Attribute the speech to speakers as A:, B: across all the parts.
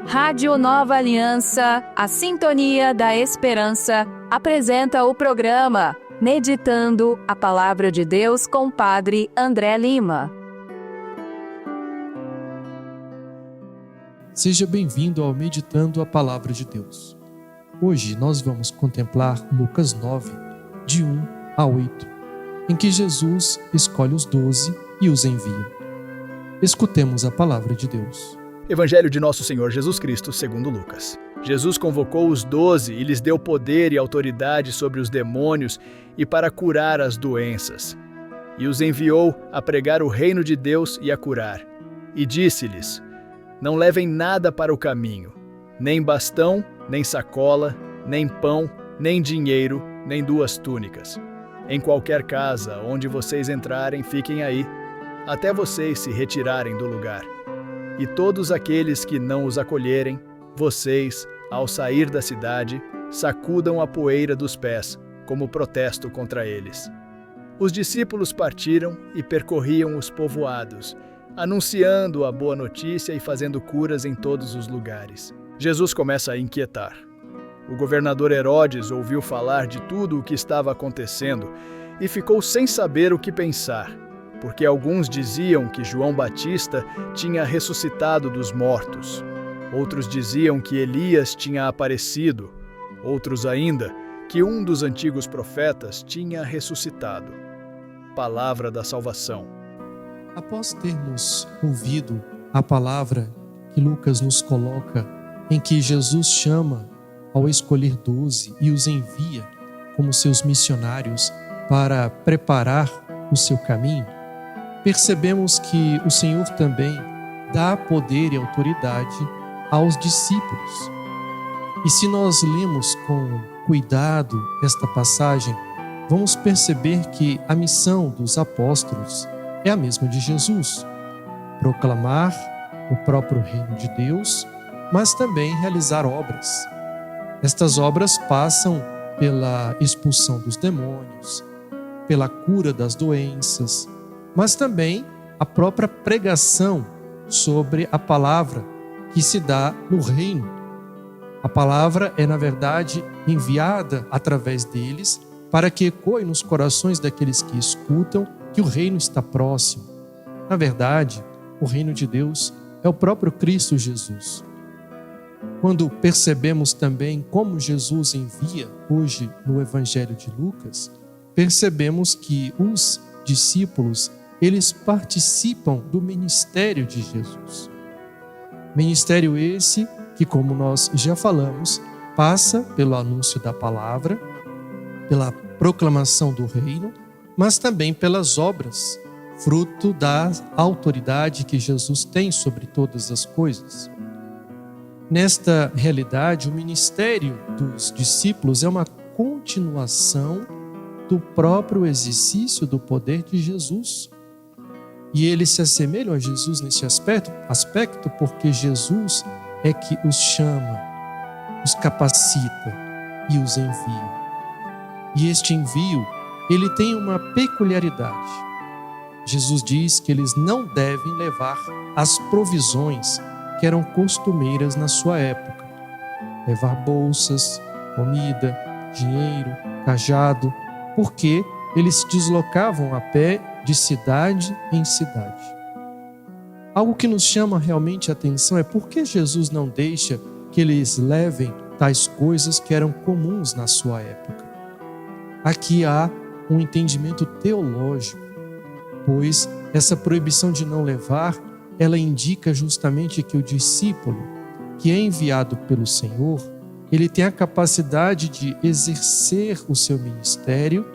A: Rádio Nova Aliança, a Sintonia da Esperança, apresenta o programa Meditando a Palavra de Deus com o Padre André Lima.
B: Seja bem-vindo ao Meditando a Palavra de Deus. Hoje nós vamos contemplar Lucas 9, de 1 a 8, em que Jesus escolhe os 12 e os envia. Escutemos a Palavra de Deus.
C: Evangelho de Nosso Senhor Jesus Cristo, segundo Lucas. Jesus convocou os 12 e lhes deu poder e autoridade sobre os demônios e para curar as doenças. E os enviou a pregar o reino de Deus e a curar. E disse-lhes: não levem nada para o caminho, nem bastão, nem sacola, nem pão, nem dinheiro, nem 2 túnicas. Em qualquer casa onde vocês entrarem, fiquem aí, até vocês se retirarem do lugar. E todos aqueles que não os acolherem, vocês, ao sair da cidade, sacudam a poeira dos pés, como protesto contra eles. Os discípulos partiram e percorriam os povoados, anunciando a boa notícia e fazendo curas em todos os lugares. Jesus começa a inquietar. O governador Herodes ouviu falar de tudo o que estava acontecendo e ficou sem saber o que pensar, porque alguns diziam que João Batista tinha ressuscitado dos mortos. Outros diziam que Elias tinha aparecido. Outros ainda, que um dos antigos profetas tinha ressuscitado. Palavra da salvação.
B: Após termos ouvido a palavra que Lucas nos coloca, em que Jesus chama ao escolher 12 e os envia como seus missionários para preparar o seu caminho, percebemos que o Senhor também dá poder e autoridade aos discípulos. E se nós lemos com cuidado esta passagem, vamos perceber que a missão dos apóstolos é a mesma de Jesus: proclamar o próprio reino de Deus, mas também realizar obras. Estas obras passam pela expulsão dos demônios, pela cura das doenças, mas também a própria pregação sobre a palavra que se dá no reino. A palavra é, na verdade, enviada através deles para que ecoe nos corações daqueles que escutam que o reino está próximo. Na verdade, o reino de Deus é o próprio Cristo Jesus. Quando percebemos também como Jesus envia hoje no Evangelho de Lucas, percebemos que os discípulos, eles participam do ministério de Jesus. Ministério esse que, como nós já falamos, passa pelo anúncio da palavra, pela proclamação do reino, mas também pelas obras, fruto da autoridade que Jesus tem sobre todas as coisas. Nesta realidade, o ministério dos discípulos é uma continuação do próprio exercício do poder de Jesus. E eles se assemelham a Jesus nesse aspecto porque Jesus é que os chama, os capacita e os envia. E este envio, ele tem uma peculiaridade. Jesus diz que eles não devem levar as provisões que eram costumeiras na sua época. Levar bolsas, comida, dinheiro, cajado, porque eles se deslocavam a pé de cidade em cidade. Algo que nos chama realmente a atenção é por que Jesus não deixa que eles levem tais coisas que eram comuns na sua época. Aqui há um entendimento teológico, pois essa proibição de não levar, ela indica justamente que o discípulo que é enviado pelo Senhor, ele tem a capacidade de exercer o seu ministério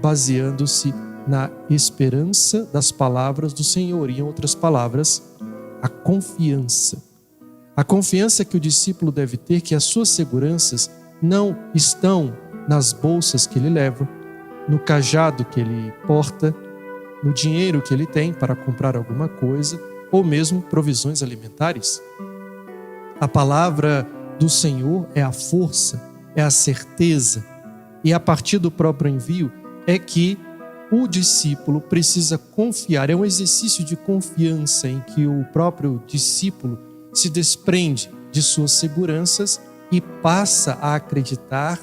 B: baseando-se na esperança das palavras do Senhor. E, em outras palavras, a confiança. A confiança que o discípulo deve ter que as suas seguranças não estão nas bolsas que ele leva, no cajado que ele porta, no dinheiro que ele tem para comprar alguma coisa, ou mesmo provisões alimentares. A palavra do Senhor é a força, é a certeza, e a partir do próprio envio é que o discípulo precisa confiar. É um exercício de confiança em que o próprio discípulo se desprende de suas seguranças e passa a acreditar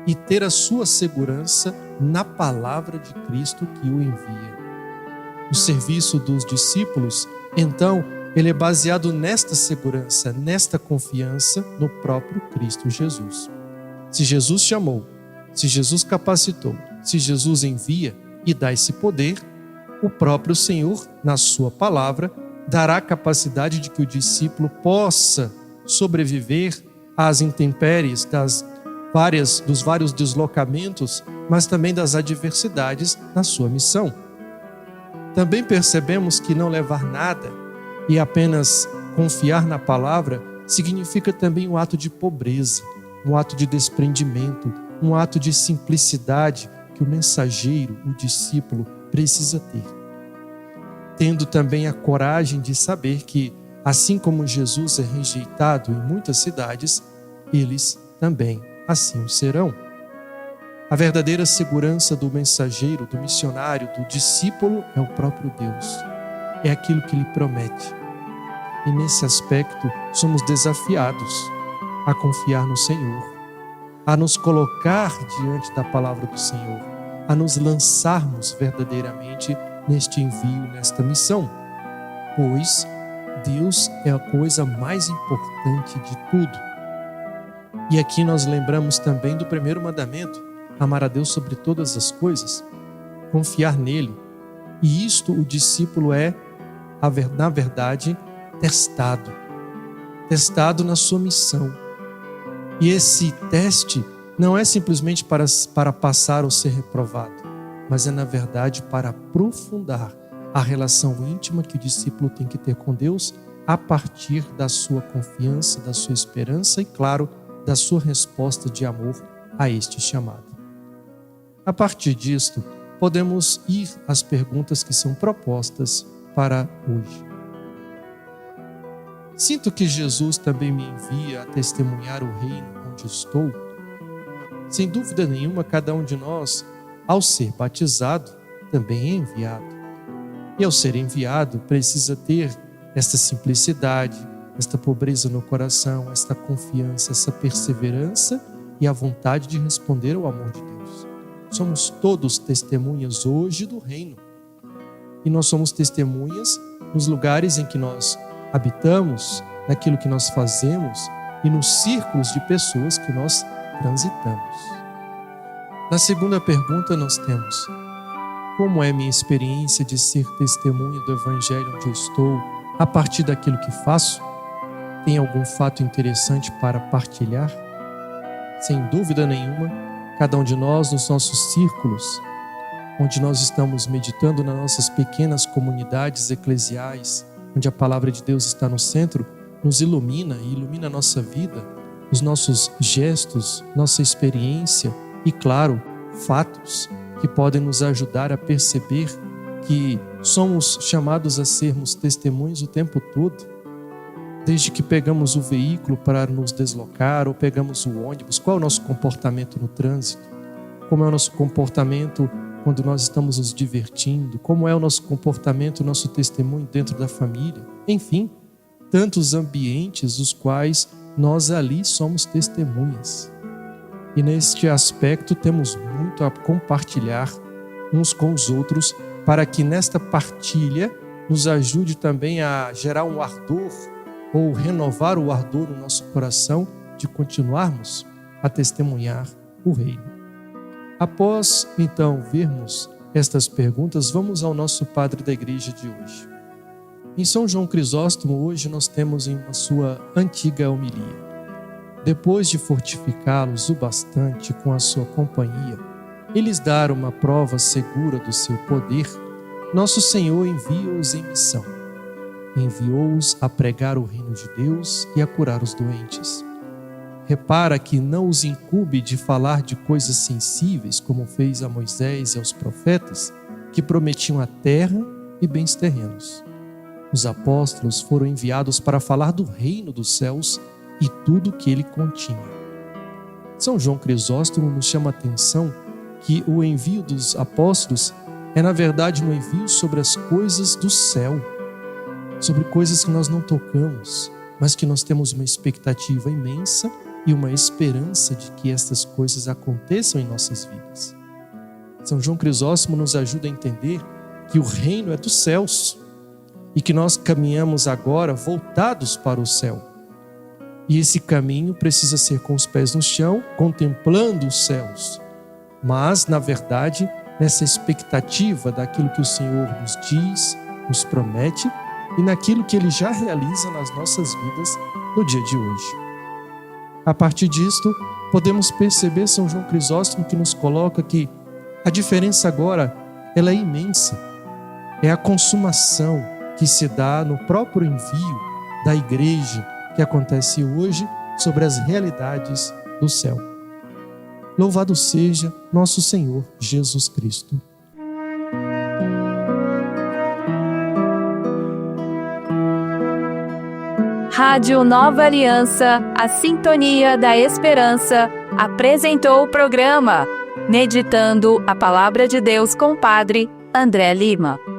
B: e ter a sua segurança na palavra de Cristo que o envia. O serviço dos discípulos, então, ele é baseado nesta segurança, nesta confiança no próprio Cristo Jesus. Se Jesus chamou, se Jesus capacitou, se Jesus envia e dá esse poder, o próprio Senhor, na sua palavra, dará a capacidade de que o discípulo possa sobreviver às intempéries dos vários deslocamentos, mas também das adversidades na sua missão. Também percebemos que não levar nada e apenas confiar na palavra significa também um ato de pobreza, um ato de desprendimento, um ato de simplicidade que o mensageiro, o discípulo, precisa ter. Tendo também a coragem de saber que, assim como Jesus é rejeitado em muitas cidades, eles também assim o serão. A verdadeira segurança do mensageiro, do missionário, do discípulo é o próprio Deus. É aquilo que Ele promete. E nesse aspecto somos desafiados a confiar no Senhor, a nos colocar diante da palavra do Senhor, a nos lançarmos verdadeiramente neste envio, nesta missão, pois Deus é a coisa mais importante de tudo. E aqui nós lembramos também do primeiro mandamento: amar a Deus sobre todas as coisas, confiar nele. E isto o discípulo é, na verdade, testado na sua missão. E esse teste não é simplesmente para passar ou ser reprovado, mas é, na verdade, para aprofundar a relação íntima que o discípulo tem que ter com Deus a partir da sua confiança, da sua esperança e, claro, da sua resposta de amor a este chamado. A partir disto, podemos ir às perguntas que são propostas para hoje. Sinto que Jesus também me envia a testemunhar o reino onde estou. Sem dúvida nenhuma, cada um de nós, ao ser batizado, também é enviado. E ao ser enviado, precisa ter esta simplicidade, esta pobreza no coração, esta confiança, essa perseverança e a vontade de responder ao amor de Deus. Somos todos testemunhas hoje do reino. E nós somos testemunhas nos lugares em que nós habitamos, naquilo que nós fazemos e nos círculos de pessoas que nós transitamos. Na segunda pergunta nós temos: como é minha experiência de ser testemunha do Evangelho onde eu estou, a partir daquilo que faço? Tem algum fato interessante para partilhar? Sem dúvida nenhuma, cada um de nós, nos nossos círculos, onde nós estamos meditando nas nossas pequenas comunidades eclesiais, onde a palavra de Deus está no centro, nos ilumina e ilumina a nossa vida, os nossos gestos, nossa experiência e, claro, fatos que podem nos ajudar a perceber que somos chamados a sermos testemunhas o tempo todo. Desde que pegamos o veículo para nos deslocar ou pegamos o ônibus, qual é o nosso comportamento no trânsito? Como é o nosso comportamento quando nós estamos nos divertindo? Como é o nosso comportamento, o nosso testemunho dentro da família? Enfim, tantos ambientes os quais nós ali somos testemunhas. E neste aspecto temos muito a compartilhar uns com os outros para que nesta partilha nos ajude também a gerar um ardor ou renovar o ardor no nosso coração de continuarmos a testemunhar o reino. Após, então, vermos estas perguntas, vamos ao nosso padre da igreja de hoje. Em São João Crisóstomo, hoje nós temos em uma sua antiga homilia: depois de fortificá-los o bastante com a sua companhia e lhes dar uma prova segura do seu poder, nosso Senhor envia-os em missão. Enviou-os a pregar o reino de Deus e a curar os doentes. Repara que não os incumbe de falar de coisas sensíveis, como fez a Moisés e aos profetas, que prometiam a terra e bens terrenos. Os apóstolos foram enviados para falar do reino dos céus e tudo o que ele continha. São João Crisóstomo nos chama a atenção que o envio dos apóstolos é, na verdade, um envio sobre as coisas do céu, sobre coisas que nós não tocamos, mas que nós temos uma expectativa imensa e uma esperança de que estas coisas aconteçam em nossas vidas. São João Crisóstomo nos ajuda a entender que o reino é dos céus e que nós caminhamos agora voltados para o céu. E esse caminho precisa ser com os pés no chão, contemplando os céus. Mas, na verdade, nessa expectativa daquilo que o Senhor nos diz, nos promete e naquilo que Ele já realiza nas nossas vidas no dia de hoje. A partir disto, podemos perceber São João Crisóstomo que nos coloca que a diferença agora ela é imensa. É a consumação que se dá no próprio envio da igreja que acontece hoje sobre as realidades do céu. Louvado seja nosso Senhor Jesus Cristo.
A: Rádio Nova Aliança, a Sintonia da Esperança, apresentou o programa Meditando a Palavra de Deus com o Padre André Lima.